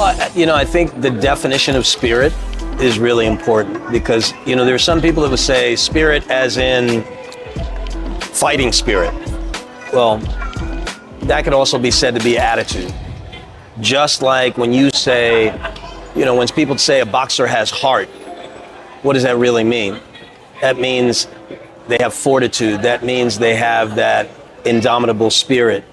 I think the definition of spirit is really important because, there are some people that would say spirit as in fighting spirit. Well, that could also be said to be attitude. Just like when you say, when people say a boxer has heart, what does that really mean? That means they have fortitude. That means they have that indomitable spirit.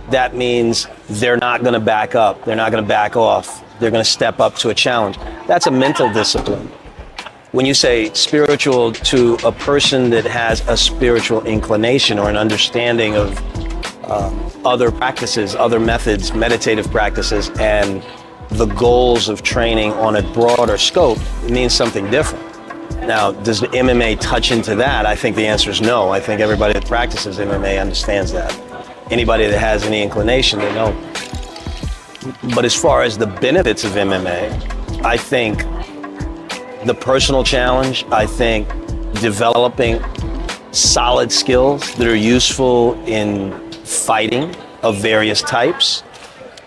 That means they're not going to back up. They're not going to back off. They're going to step up to a challenge. That's a mental discipline. When you say spiritual to a person that has a spiritual inclination or an understanding of other practices, other methods, meditative practices, and the goals of training on a broader scope, it means something different. Now, does the MMA touch into that? I think the answer is no. I think everybody that practices MMA understands that. Anybody that has any inclination, they know. But as far as the benefits of MMA, I think the personal challenge, I think developing solid skills that are useful in fighting of various types.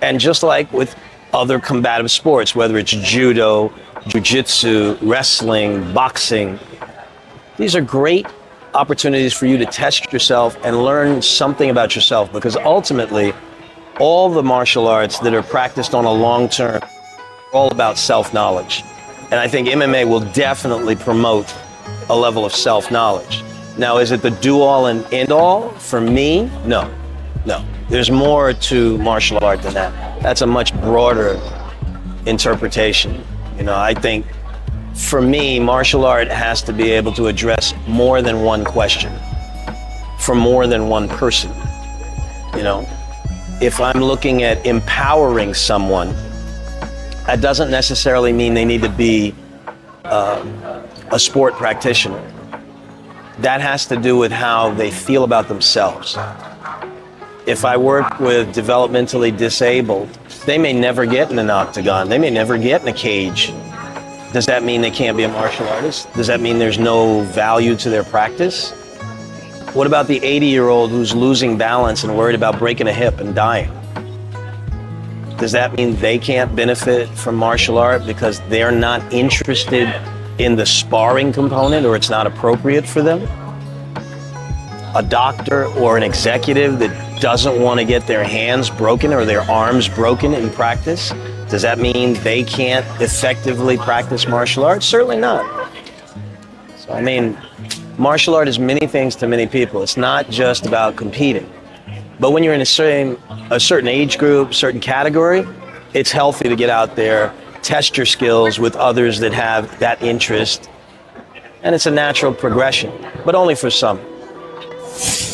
And just like with other combative sports, whether it's judo, jiu-jitsu, wrestling, boxing, these are great opportunities for you to test yourself and learn something about yourself, because ultimately all the martial arts that are practiced on a long term are all about self-knowledge. And I think MMA will definitely promote a level of self-knowledge. Now, is it the do-all and end-all? For me, no. There's more to martial art than that. That's a much broader interpretation. I think for me, martial art has to be able to address more than one question for more than one person. If I'm looking at empowering someone, that doesn't necessarily mean they need to be a sport practitioner. That has to do with how they feel about themselves. If I work with developmentally disabled, they may never get in an octagon. They may never get in a cage. Does that mean they can't be a martial artist? Does that mean there's no value to their practice? What about the 80-year-old who's losing balance and worried about breaking a hip and dying? Does that mean they can't benefit from martial art because they're not interested in the sparring component, or it's not appropriate for them? A doctor or an executive that doesn't want to get their hands broken or their arms broken in practice, does that mean they can't effectively practice martial arts? Certainly not. So, martial art is many things to many people. It's not just about competing. But when you're in a certain age group, certain category, it's healthy to get out there, test your skills with others that have that interest. And it's a natural progression, but only for some.